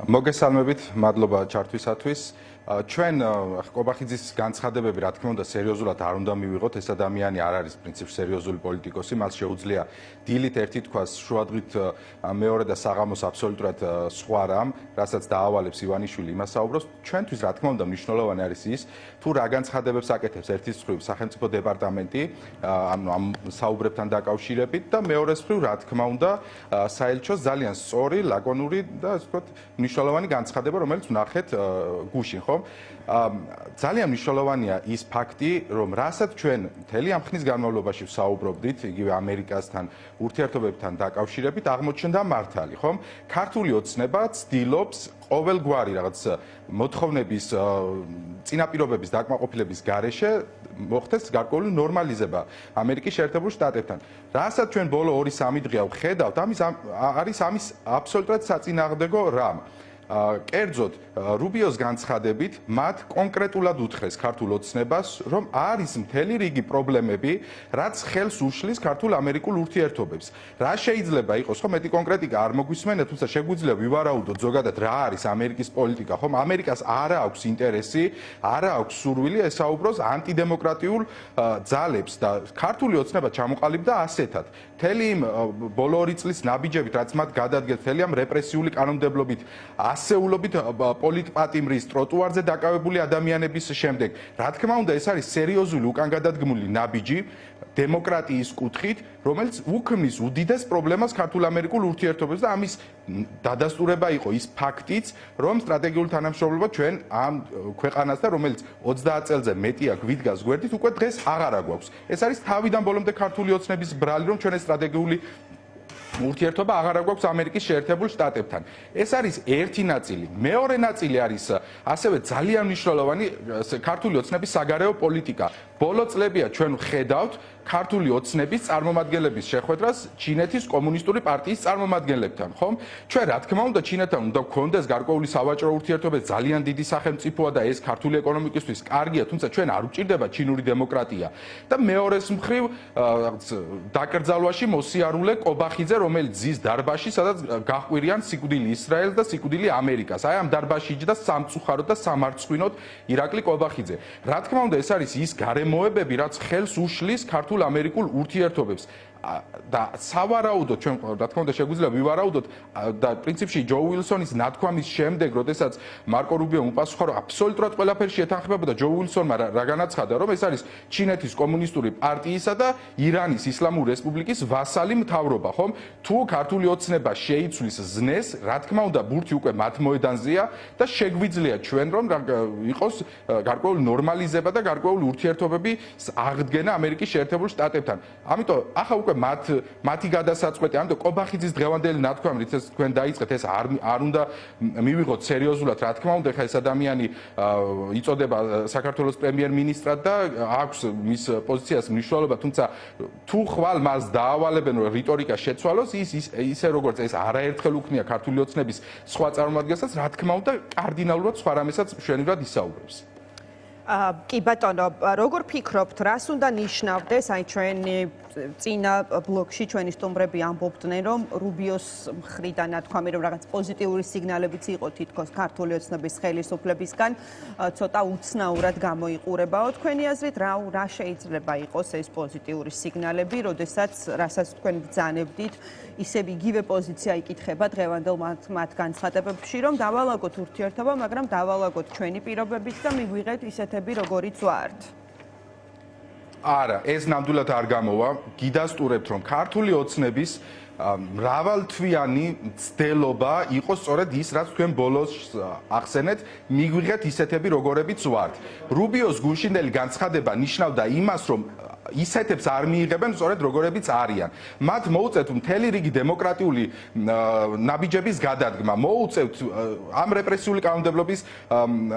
მოგესალმებით, მადლობა ჩართვისათვის. ჩვენ ყობახიძის განცხადებები, რა თქმა უნდა, სერიოზულად არ უნდა მივიღოთ. ეს ადამიანი არ არის პრინციპში სერიოზული პოლიტიკოსი, მას შეუძლია დილით ერთი თქვას, შუადღით მეორე და საღამოს აბსოლუტურად სხვა რამ, რასაც დაავალებს ივანიშვილი იმას საუბრობს. ჩვენთვის, რა თქმა უნდა, მნიშვნელოვანი არის ის, თუ რა განცხადებებს აკეთებს ერთის მხრივ სახელმწიფო დეპარტამენტი, ამ საუბრებთან დაკავშირებით და მეორეს მხრივ, რა თქმა უნდა, საელჩოს ძალიან სწორი, ლაკონური და ასე ვთქვათ, მნიშვნელოვანი განცხადება, რომელიც ვნახეთ გუშინ, ხო? ძალიან მნიშვნელოვანია ის ფაქტი, რომ რასაც ჩვენ მთელი ამ ხნის განმავლობაში ვსაუბრობდით, იგივე ამერიკასთან, ურთიერთობებთან დაკავშირებით, აღმოჩნდა მართალი, ხომ? ქართული ოცნება ცდილობს ყოველგვარი რაღაც მოთხოვნების წინაპირობების დაკმაყოფილების გარეშე მოხდეს გარკვეული ნორმალიზება ამერიკის შეერთებულ შტატებთან. რასაც ჩვენ ბოლო 2-3 დღეა ვხედავთ, არის ამის აბსოლუტურად საწინააღმდეგო რამ. კერძოდ რუბიოს განცხადებით მათ კონკრეტულად უთხრეს ქართულ ოცნებას, რომ არის მთელი რიგი პრობლემები, რაც ხელს უშლის ქართულ-ამერიკულ ურთიერთობებს. რა შეიძლება იყოს, ხო, მეტი კონკრეტიკა არ მოგვისმენთ, თუმცა შეგვიძლია ვივარაუდოთ ზოგადად რა არის ამერიკის პოლიტიკა, ხომ? ამერიკას არ აქვს ინტერესი, არ აქვს სურვილი ესაუბროს ანტიდემოკრატიულ ძალებს და ქართული ოცნება ჩამოყალიბდა ასეთად. მთელი იმ ბოლო 2 წლის ნაბიჯებით, რაც მათ გადადგეს, მთელი ამ რეპრესიული კანონმდებლობით ასეულობით პოლიტპატიმრის ტროტუარზე დაკავებული ადამიანების შემდეგ. რა თქმა უნდა, ეს არის სერიოზული უკანგადადგმული ნაბიჯი დემოკრატიის კუთხით, რომელიც უქმნის უდიდეს პრობლემას ქართულ-ამერიკულ ურთიერთობებს და ამის დადასტურება იყო ის ფაქტიც, რომ სტრატეგიული თანამშრომლობა ჩვენ ამ ქვეყანასთან, რომელიც 30 წელზე მეტია გვიდგას გვერდით, უკვე დღეს აღარ აგვაქვს. ეს არის თავიდან ბოლომდე ქართული ოცნების ბრალი, რომ ჩვენ ეს სტრატეგიული ურთიერთობა აღარ აგვაქვს ამერიკის შეერთებულ შტატებთან. ეს არის ერთი ნაწილი. მეორე ნაწილი არის ასევე ძალიან მნიშვნელოვანი ქართული ოცნების საგარეო პოლიტიკა. ბოლო წლებია ჩვენ ვხედავთ ქართული ოცნების წარმომადგენლების შეხვედრას ჩინეთის კომუნისტური პარტიის წარმომადგენლებთან, ხომ? ჩვენ რა თქმა უნდა ჩინეთთან უნდა გქონდეს გარკვეული სავაჭრო ურთიერთობები, ძალიან დიდი სახელმწიფოა და ეს ქართული ეკონომიკისთვის კარგია, თუმცა ჩვენ არ უჭირდება ჩინური დემოკრატია. და მეორეს მხრივ დაკრძალვაში მოსიარულე ყობახიძე, რომელიც ზის დარბაზში, სადაც გაჰყვირიან სიკვდილი ისრაელს და სიკვდილი ამერიკას. აი ამ დარბაზში იჯდა სამწუხაროდ და სამარცხვინოდ ირაკლი ყობახიძე. რა თქმა უნდა, ეს არის ის გარემოებები, რაც ხელს უშლის ქართულ-ამერიკულ ურთიერთობებს. და სავარაუდოდ ჩვენ რა თქმა უნდა შეგვიძლია ვივარაუდოთ და პრინციპში ჯო უილსონის ნათქვამის შემდეგ, როდესაც მარკო რუბიომ უპასუხა, რომ აბსოლუტურად ყველაფერში ეთანხმება და ჯო უილსონმა რა განაცხადა, რომ ეს არის ჩინეთის კომუნისტური პარტიისა და ირანის ისლამური რესპუბლიკის ვასალი მთავრობა, ხომ? თუ ქართული ოცნება შეიცვლის ზნეს, რა თქმა უნდა ბურთი უკვე მათ მოედანზეა და შეგვიძლია ჩვენ რომ იყოს გარკვეული ნორმალიზება და გარკვეული ურთიერთობების აღდგენა ამერიკის შეერთებულ შტატებთან. ამიტომ ახლა უკვე მათი გადასაწყვეტი, ამიტომ ყობახიძის დღევანდელი ნათქვამი, რითაც თქვენ დაიწყეთ, ეს არ უნდა მივიღოთ სერიოზულად, რა თქმა უნდა, ხა ეს ადამიანი იწოდება საქართველოს პრემიერ-მინისტრად და აქვს მის პოზიციას მნიშვნელობა, თუმცა თუ ხვალ მას დაავალებენ რიტორიკა შეცვალოს, ისე როგორც ეს არაერთხელ უქნია ქართული ოცნების სხვა წარმომადგენელსაც, რა თქმა უნდა, კარდინალურად სხვა რამესაც მშვენივრად ისაუბრებს. კი ბატონო, როგორ ფიქრობთ, რას უნდა ნიშნავდეს, აი ჩვენი წინა ბლოკში ჩვენი სტუმრები ამბობდნენ, რომ რუბიოს მხრიდან ნათქვამი, რომ რაღაც პოზიტიური სიგნალებიც იყო თითქოს ქართული ოცნების ხელისუფლებისგან, ცოტა უცნაურად გამოიყურებაო თქვენი აზრით, რა შეიძლება იყოს ეს პოზიტიური სიგნალები, რასაც თქვენ ბრძანებდით, ისევ იგივე პოზიცია იკითხება დღევანდელ მათ განცხადებებში, რომ დავალაგოთ ურთიერთობა, მაგრამ დავალაგოთ ჩვენი პირობებით და მიგვიღეთ ისეთები, როგორიც ვართ. არა, ეს ნამდვილად არ გამოვა. გიდასტურებთ, რომ ქართული ოცნების მრავალთვიანი მცდელობა იყო სწორედ ის, რაც თქვენ ბოლოს ახსენეთ, მიგვიღეთ ისეთები, როგორებიც ვართ. რუბიოს გუშინდელი განცხადება ნიშნავდა იმას, რომ ისეთებს არ მიიღებენ სწორედ როგორებიც არიან. მათ მოუწევთ მთელი რიგი დემოკრატიული ნაბიჯების გადადგმა, მოუწევთ ამ რეპრესიული კანონმდებლობის,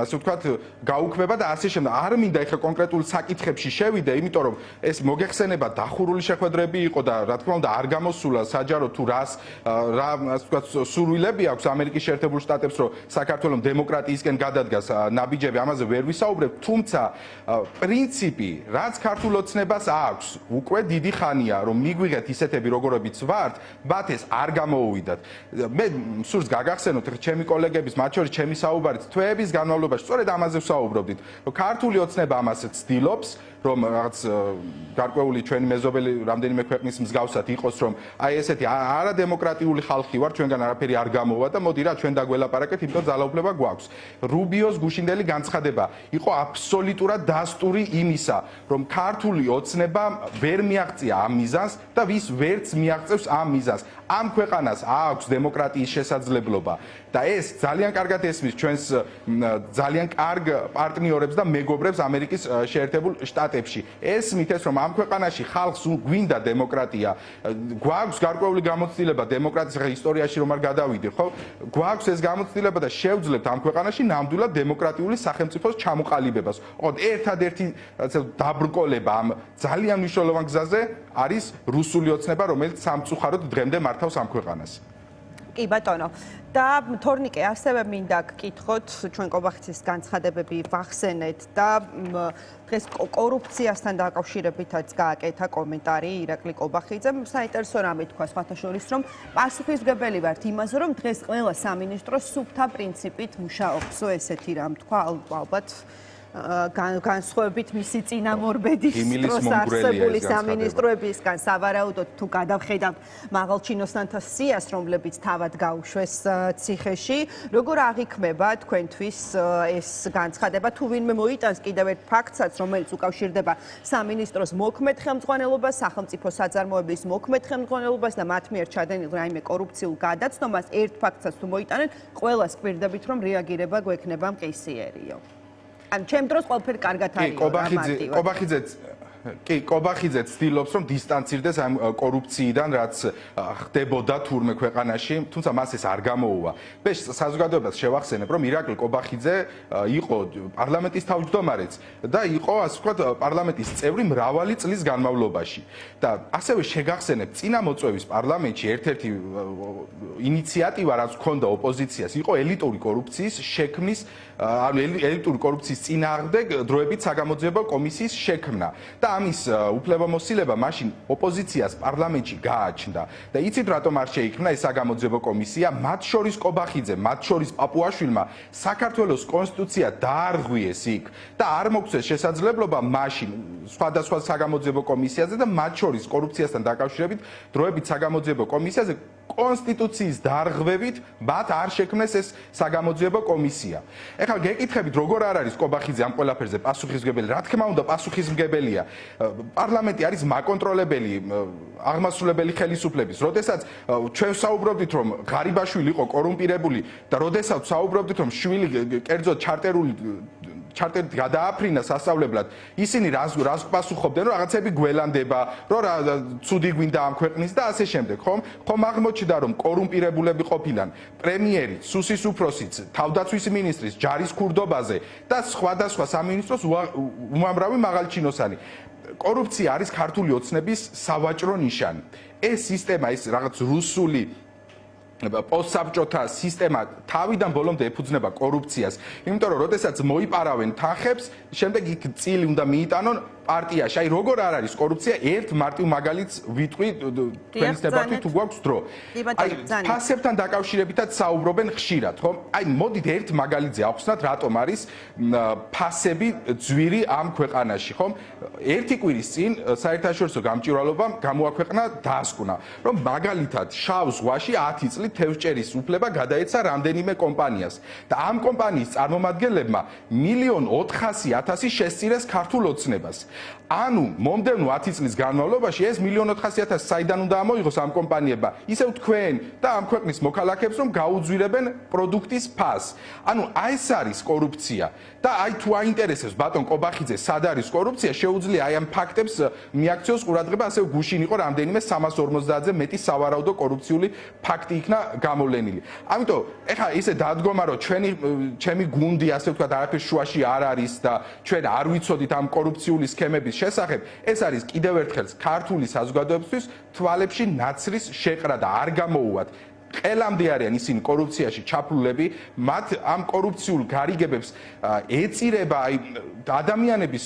ასე ვთქვათ, გაუქმება და ასე შემდეგ. არ მინდა ეხლა კონკრეტულ საკითხებში შევიდე, იმიტომ რომ ეს მოგეხსენება დახურული შეხვედრები იყო და რა თქმა უნდა არ გამოსულა საჯარო თუ რა ასე ვთქვათ სურვილები აქვს ამერიკის შეერთებულ შტატებს რომ საქართველოს დემოკრატიისკენ გადადგას ნაბიჯები ამაზე ვერ ვისაუბრებ თუმცა პრინციპი რაც ქართულ ოცნებას აქვს უკვე დიდი ხანია რომ მიგვიღეთ ისეთები როგორებიც ვართ მათ ეს არ გამოუვიდათ მე სურს გაგახსენოთ ჩემი კოლეგების მათ შორის ჩემი საუბარით თვეების განმავლობაში სწორედ ამაზე ვსაუბრობდით რომ ქართული ოცნება ამასაც ცდილობს რომ რაღაც გარკვეული ჩვენი მეზობელი რამდენიმე ქვეყნის მსგავსად იყოს რომ აი ესეთი არადემოკრატიული ხალხი ვარ ჩვენგან არაფერი არ გამოვა და მოდი რა ჩვენ დაგველაპარაკეთ იმიტომ ძალაუფლება გვაქვს რუბიოს გუშინდელი განცხადება იყო აბსოლუტურად დასტური იმისა რომ ქართული ოცნება ვერ მიაღწია ამ მიზანს და ვის ვერც მიაღწევს ამ მიზანს ამ ქვეყანას აქვს დემოკრატიის შესაძლებლობა და ეს ძალიან კარგად ესმის ჩვენს ძალიან კარგ პარტნიორებს და მეგობრებს ამერიკის შეერთებულ შტატებში ესმით ეს რომ ამ ქვეყანაში ხალხს გვინდა დემოკრატია გვაქვს გარკვეული გამოცდილება დემოკრატიის ისტორიაში რომ არ გადავიდე ხო გვაქვს ეს გამოცდილება და შევძლებთ ამ ქვეყანაში ნამდვილად დემოკრატიული სახელმწიფოს ჩამოყალიბებას ოღონდ ერთადერთი დაბრკოლება ამ ძალიან მნიშვნელოვან გზაზე არის რუსული ოცნება რომელიც სამწუხაროდ დღემდე მართავს ამ ქვეყანას კი ბატონო და თორნიკე ასევე მინდა გკითხოთ ჩვენ კობახიცის განცხადებები ვახსენეთ და დღეს კორუფციასთან დაკავშირებითაც გააკეთა კომენტარი ირაკლი კობახიძემ საინტერესო რამე თქვა სხვათა შორის რომ პასუხისმგებელი ვართ იმაზე რომ დღეს ყველა სამინისტრო სუფთა პრინციპით მუშაობს ესეთი რამ თქვა ალბათ განსხვავებით მისი წინამორბედის დროს არსებული სამინისტროებისგან სავარაუდოდ თუ გადავხედავთ მაღალჩინოსანთა სიას რომლებიც თავად გაუშვეს ციხეში როგორ აღიქმება თქვენთვის ეს განცხადება თუ ვინმე მოიტანს კიდევ ერთ ფაქტსაც რომელიც უკავშირდება სამინისტროს მოქმედ ხელმძღვანელობას სახელმწიფო საწარმოების მოქმედ ხელმძღვანელობას და მათ მიერ ჩადენილ რაიმე კორუფციულ გადაცნობას ერთ ფაქტსაც თუ მოიტანენ ყველას გვირდებით რომ რეაგირება გვექნება მყისიერიო ან ჩემ დროს ყველაფერი კარგად არის კობახიძე ცდილობს რომ დისტანცირდეს ამ კორუფციიდან რაც ხდებოდა თურმე ქვეყანაში თუმცა მას ეს არ გამოუვა მე საზოგადოებას შევახსენებ რომ ირაკლი კობახიძე იყო პარლამენტის თავმჯდომარეც და იყო ასე ვთქვათ პარლამენტის წევრი მრავალი წლის განმავლობაში და ასევე შეგახსენებ წინა მოწვევის პარლამენტში ერთ-ერთი ინიციატივა რაც ჰქონდა ოპოზიციას იყო ელიტური კორუფციის შექმნის ანუ ელიტური კორუფციის წინააღმდეგ დროებით საგამოძიებო კომისიის შექმნა და ამის უფლებამოსილება მაშინ ოპოზიციას პარლამენტში გააჩნდა და იცით რატომ არ შეიქმნა ეს საგამოძიებო კომისია მათ შორის კობახიძე მათ შორის პაპუაშვილმა საქართველოს კონსტიტუცია დაარღვიეს იქ და არ მოგვცეს შესაძლებლობა მაშინ სხვადასხვა საგამოძიებო კომისიაზე და მათ შორის კორუფციასთან დაკავშირებით დროებით საგამოძიებო კომისიაზე კონსტიტუციის დარღვევით მათ არ შექმნეს ეს საგამოძიებო კომისია. ეხლა გეკითხებით როგორ არ არის კობახიძე ამ ყველაფერზე პასუხისმგებელი? რა თქმა უნდა პასუხისმგებელია. პარლამენტი არის მაკონტროლებელი აღმასრულებელი ხელისუფლების. როდესაც ჩვენ საუბრობდით რომ ღარიბაშვილი იყო კორუმპირებული და როდესაც საუბრობდით რომ შვილი კერძოდ ჩარტერით გადააფრინა სასწავლებლად ისინი რას პასუხობდნენ რომ რაღაცები გველანდება რომ ცუდი გვინდა ამ ქვეყნის და ასე შემდეგ ხომ აღმოჩნდა რომ კორუმპირებულები ყოფილან პრემიერი სუსის უფროსიც თავდაცვის მინისტრის ჯარის ქურდობაზე და სხვადასხვა სამინისტროს უმამრავი მაღალჩინოსანი კორუფცია არის ქართული ოცნების სავაჭრო ნიშანი ეს სისტემა ის რაღაც რუსული პოსტსაბჭოთა სისტემა თავიდან ბოლომდე ეფუძნება კორუფციას იმიტომ რომ როდესაც მოიპარავენ თანხებს შემდეგ იქ წილი უნდა მიიტანონ პარტიაში აი როგორ არ არის კორუფცია ერთ მარტივ მაგალითს ვიტყვი თქვენის დებატში თუ გვაქვს დრო აი ფასებთან დაკავშირებითაც საუბრობენ ხშირად ხო აი მოდით ერთ მაგალითზე ავხსნათ რატომ არის ფასები ძვირი ამ ქვეყანაში ხო ერთი კვირის წინ საერთაშორისო გამჭვირვალობამ გამოაქვეყნა დაასკვნა რომ მაგალითად შავ ზღვაში 10 წლით თევზჭერის უფლება გადაეცა რამდენიმე კომპანიას და ამ კომპანიის წარმომადგენლებმა 1,400,000 შესწირეს ქართულ ოცნებას ანუ მომდევნო 10 წლის განმავლობაში ეს 1,400,000 საიდან უნდა ამოიღოს ამ კომპანიებმა ისევ თქვენ და ამ ქვეყნის მოქალაქეებს რომ გაუძვირებენ პროდუქტის ფასს ანუ აი ეს არის კორუფცია და აი თუ აინტერესებს ბატონ კობახიძე სად არის კორუფცია შეუძლია აი ამ ფაქტებს მიაქციოს ყურადღება ასევე გუშინ იყო რამდენიმე 350-ზე მეტი სავარაუდო კორუფციული ფაქტი იქნა გამოვლენილი ამიტომ ეხლა ისე დადგომა რომ ჩემი გუნდი ასე ვთქვათ არაფერ შუაში არ არის და ჩვენ არ ვიცოდით ამ კორუფციული სქემების შესახებ, ეს არის კიდევ ერთხელ ქართული საზოგადოებისთვის თვალებში ნაცრის შეყრა და არ გამოუვათ. ყველამდე არიან ისინი კორუფციაში ჩაფლულები, მათ ამ კორუფციულ გარიგებებს ეწირება ადამიანების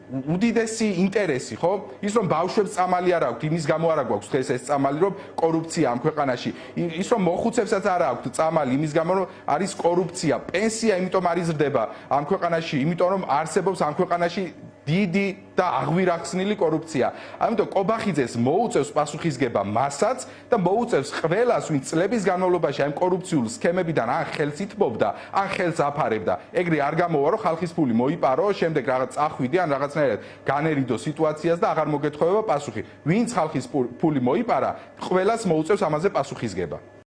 უდიდესი ინტერესი, ხო? ის რომ ბავშვებს წამალი არ აქვთ, იმის გამო არ აქვს დღეს ეს წამალი, რომ კორუფცია ამ ქვეყანაში. ის რომ მოხუცებსაც არ აქვთ წამალი, იმის გამო რომ არის კორუფცია. პენსია იმიტომ არ იზრდება ამ ქვეყანაში, იმიტომ რომ არსებობს ამ ქვეყანაში დიდი და აღვირახსნილი კორუფცია. ამიტომ ყობახიძეს მოუწევს პასუხისგება მასაც და მოუწევს ყველას, ვინც წლების განმავლობაში ამ კორუფციულ სქემებიდან ან ხელს ითმობდა, ან ხელს აფარებდა. ეგრე არ გამოვა, რომ ხალხის ფული მოიპარო, შემდეგ რაღაც წახვიდე ან რაღაცნაირად განერიდო სიტუაციას და აღარ მოგეთხოვება პასუხი. ვინც ხალხის ფული მოიპარა, ყველას მოუწევს ამაზე პასუხისგება.